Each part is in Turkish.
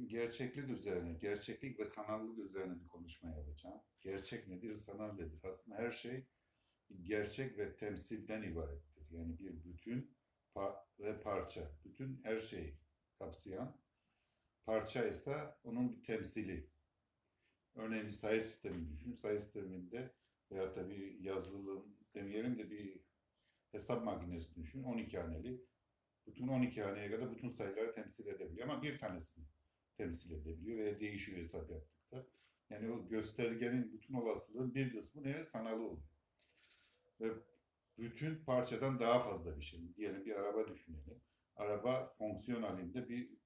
Gerçeklik üzerine, gerçeklik ve sanallık üzerine bir konuşma yapacağım. Gerçek nedir, sanal nedir? Aslında her şey gerçek ve temsilden ibarettir. Yani bir bütün ve parça. Bütün her şeyi kapsayan parça ise onun bir temsili. Örneğin bir sayı sistemi düşün. Sayı sisteminde veya da bir yazılım demeyelim de bir hesap makinesi düşün. 12 haneli. Bütün 12 haneye kadar bütün sayıları temsil edebiliyor ama bir tanesini temsil edebiliyor ve değişiyor hesap yaptıkta. Yani o göstergenin bütün olasılığın bir kısmı ne? Sanalı oluyor. Ve bütün parçadan daha fazla bir şey. Diyelim bir araba düşünelim. Araba fonksiyon halinde bir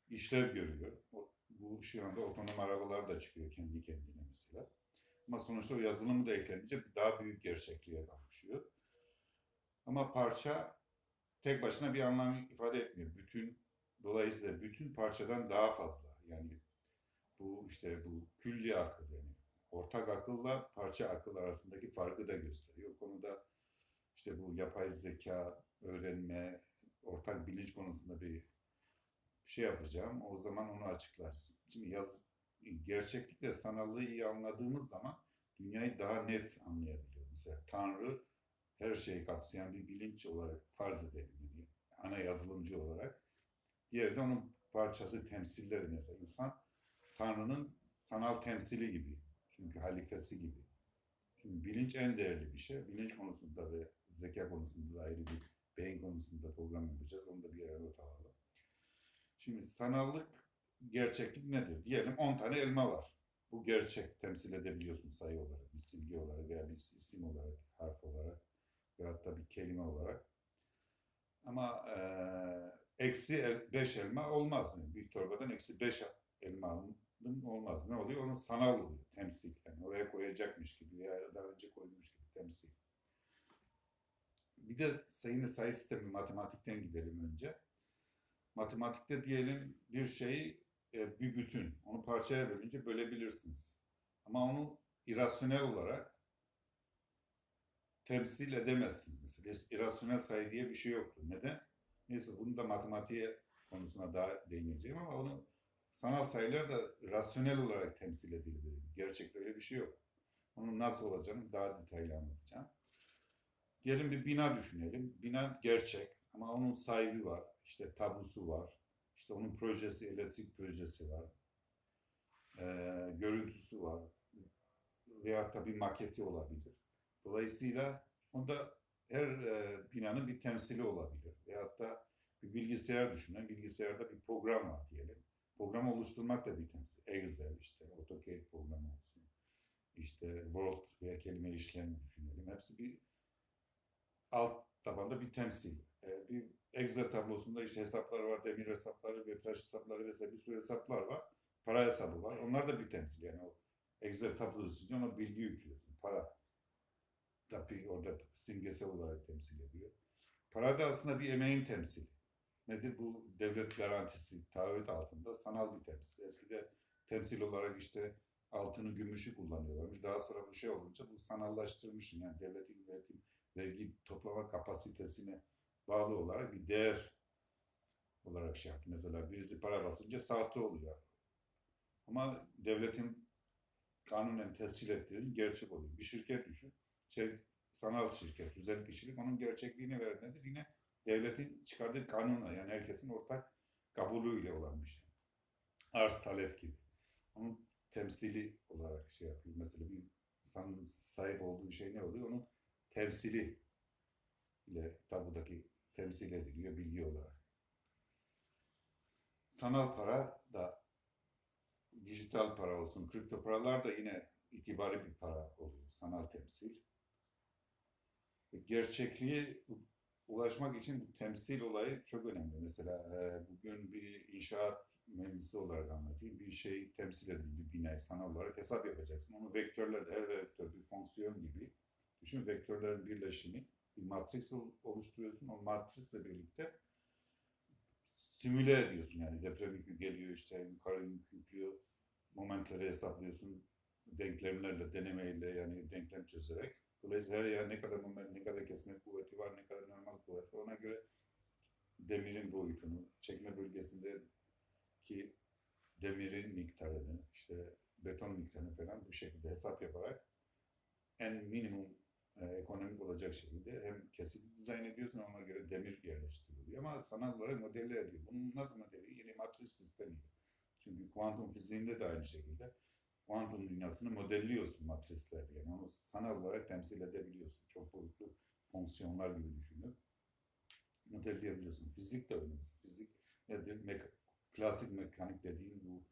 işlev görüyor. Bu şu anda otonom arabalar da çıkıyor kendi kendine mesela. Ama sonuçta o yazılımı da eklenince daha büyük gerçekliğe kavuşuyor. Ama parça tek başına bir anlam ifade etmiyor. Dolayısıyla bütün parçadan daha fazla. Yani bu işte bu külli akıl yani ortak akılla parça akıl arasındaki farkı da gösteriyor. O konuda işte bu yapay zeka, öğrenme, ortak bilinç konusunda bir şey yapacağım. O zaman onu açıklarız. Şimdi gerçeklikle sanallığı iyi anladığımız zaman dünyayı daha net anlayabiliyoruz. Mesela Tanrı her şeyi kapsayan bir bilinç olarak farz edelim. Yani ana yazılımcı olarak. Diğeri de onun parçası, temsilleri mesela. İnsan Tanrı'nın sanal temsili gibi. Çünkü halifesi gibi. Çünkü bilinç en değerli bir şey. Bilinç konusunda ve zeka konusunda da ayrı bir beyin konusunda program yapacağız. Onu da bir yere not alalım. Şimdi sanallık, gerçeklik nedir? Diyelim 10 tane elma var. Bu gerçek temsil edebiliyorsun sayı olarak, bir simge olarak veya bir isim olarak, harf olarak veyahut da bir kelime olarak. Ama eksi 5 elma olmaz. Yani bir torbadan eksi 5 elma alın olmaz. Ne oluyor? Onun sanal oluyor. Temsil. Yani oraya koyacakmış gibi veya daha önce koymuş gibi temsil. Bir de sayı sistemi matematikten gidelim önce. Matematikte diyelim bir şeyi bir bütün. Onu parçaya bölünce bölebilirsiniz. Ama onu irrasyonel olarak temsil edemezsiniz. Mesela irrasyonel sayı diye bir şey yoktur. Neden? Neyse bunu da matematiğe konusuna daha değineceğim ama onu sanal sayılar da rasyonel olarak temsil edilebilir. Gerçekte öyle bir şey yok. Onun nasıl olacağını daha detaylı anlatacağım. Diyelim bir bina düşünelim. Bina gerçek ama onun sahibi var. İşte tabusu var. İşte onun projesi, elektrik projesi var. Görüntüsü var. Veyahut da bir maketi olabilir. Dolayısıyla onda her binanın bir temsili olabilir. Veyahut da bir bilgisayar düşünün. Bilgisayarda bir program var diyelim. Program oluşturmak da bir temsil. Excel işte, AutoCAD programı olsun. İşte Word veya kelime işlem düşünelim. Hepsi bir alt tabanda bir temsil. Bir Excel tablosunda işte hesaplar var, demir hesapları, metraj hesapları vesaire bir sürü hesaplar var. Para hesabı var. Onlar da bir temsil. Yani o Excel tablosu için ona bilgi yüklüyorsun. Para tabii orada simgesel olarak temsil ediyor. Para da aslında bir emeğin temsili. Nedir? Bu devlet garantisi, taahhüt altında sanal bir temsil. Eskide temsil olarak işte altını, gümüşü kullanıyorlarmış. Daha sonra bu şey olunca bu sanallaştırmışsın. Yani devletin vergi toplama kapasitesine bağlı olarak bir değer olarak şey yaptı. Mesela birisi para basınca sahte oluyor. Ama devletin kanunen tescil ettiği gerçek oluyor. Bir şirket düşün. Şey, sanal şirket, özel kişilik onun gerçekliğini veren nedir? Yine devletin çıkardığı kanunla yani herkesin ortak kabulüyle olan bir şey. Arz talep gibi. Onun temsili olarak şey yapıyor. Mesela bir insanın sahip olduğu şey ne oluyor? Onun temsili ile tabudaki temsil ediliyor bilgi olarak. Sanal para da dijital para olsun, kripto paralar da yine itibari bir para oluyor. Sanal temsil. Gerçekliğe ulaşmak için bu temsil olayı çok önemli. Mesela bugün bir inşaat mühendisi olarak anlatayım. Bir şey temsil edildi, bir binayı sanal olarak hesap yapacaksın. Onu vektörlerle, her vektör bir fonksiyon gibi. Düşün vektörlerin birleşimi, bir matris oluşturuyorsun. O matrisle birlikte simüle ediyorsun. Yani deprem yükü geliyor, işte yukarı yük yüklüyor, momentleri hesaplıyorsun denklemlerle, denemeyle yani denklem çözerek. Dolayısıyla her yer ne kadar moment, ne kadar kesme kuvveti var, ne kadar normal kuvvet var. Ona göre demirin boyutunu, çekme bölgesindeki demirin miktarını, işte beton miktarını falan bu şekilde hesap yaparak en minimum ekonomik olacak şekilde hem kesit dizayn ediyorsun, ona göre demir yerleştiriliyor. Ama sanal olarak modeller ediyor. Bunun nasıl modeli? Yine matris sistemi. Çünkü kuantum fiziğinde de aynı şekilde kuantum dünyasını modelliyorsun matrisler. Yani onu sanal olarak temsil edebiliyorsun. Çok boyutlu fonksiyonlar gibi düşünüp modelleyebiliyorsun. Fizik de öyle. Fizik nedir? Klasik mekanik dediğim bu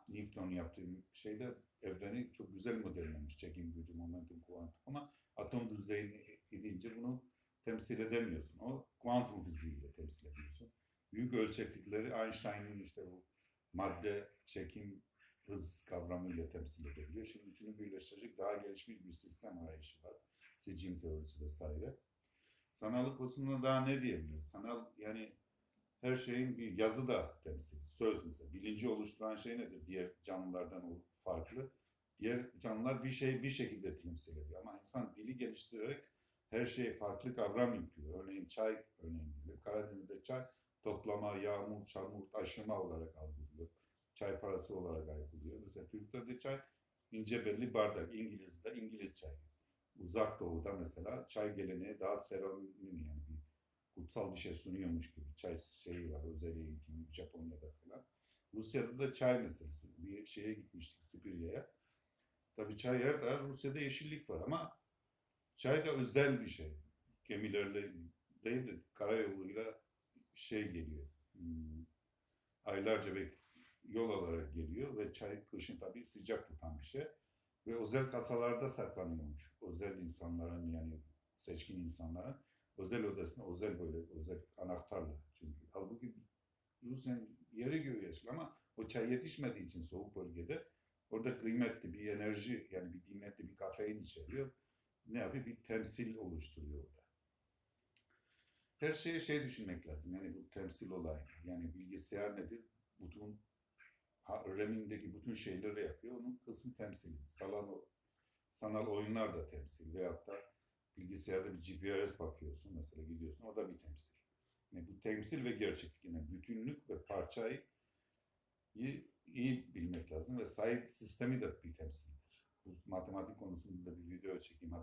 Newton yaptığı şeyde evreni çok güzel modellemiş. Çekim gücü, momentum, kuantum. Ama atom düzeyine gidince bunu temsil edemiyorsun. O kuantum fiziğiyle temsil ediyorsun. Büyük ölçeklikleri Einstein'ın işte bu madde, çekim, hız kavramıyla temsil edebiliyor. Şimdi üçünü birleştirecek daha gelişmiş bir sistem arayışı var. Sicim teorisi vesaire. Sanallık konusunda daha ne diyebiliriz? Sanal yani her şeyin bir yazı da temsil, söz mesela. Bilinci oluşturan şey nedir? Diğer canlılardan farklı. Diğer canlılar bir şey bir şekilde temsil ediyor. Ama insan dili geliştirerek her şeye farklı kavram yüklüyor. Örneğin çay örneğin diyelim. Karadeniz'de çay toplama, yağmur, çamur, taşıma olarak algılıyor. Çay parası olarak algılıyor. Mesela Türkler'de çay ince belli bardak. İngiliz'de İngiliz çay. Uzak Doğu'da mesela çay geleneği daha seramik yani bir kutsal bir şey sunuyormuş gibi. Çay şeyi var, özel eğitim, Japonya'da falan. Rusya'da da çay meselesi. Bir şeye gitmiştik, Sibirya'ya. Tabii çay her taraf, Rusya'da yeşillik var ama çay da özel bir şey. Gemilerle değil de karayoluyla şey geliyor. Aylarca yol alarak geliyor ve çay kışın tabii sıcak tutan bir şey. Ve özel kasalarda saklanıyormuş. Özel insanların yani seçkin insanların özel odasına özel böyle özel anahtarla. Çünkü halbuki Rusya'nın yeri göğü yeşil ama o çay yetişmediği için soğuk bölgede orada kıymetli bir enerji yani bir kıymetli bir kafein içeriyor. Ne yapıyor? Bir temsil oluşturuyor orada. Her şeye şey düşünmek lazım. Yani bu temsil olayı. Yani bilgisayar nedir? Bütün RAM'indeki bütün şeyleri yapıyor. Onun kısmı temsil. Sanal oyunlar da temsil. Veyahut da bilgisayarda bir GPS bakıyorsun. Mesela gidiyorsun. O da bir temsil. Yani bu temsil ve gerçeklik. Yani bütünlük ve parçayı iyi bilmek lazım. Ve sayı sistemi de bir temsildir. Bu matematik konusunda bir video çekeyim.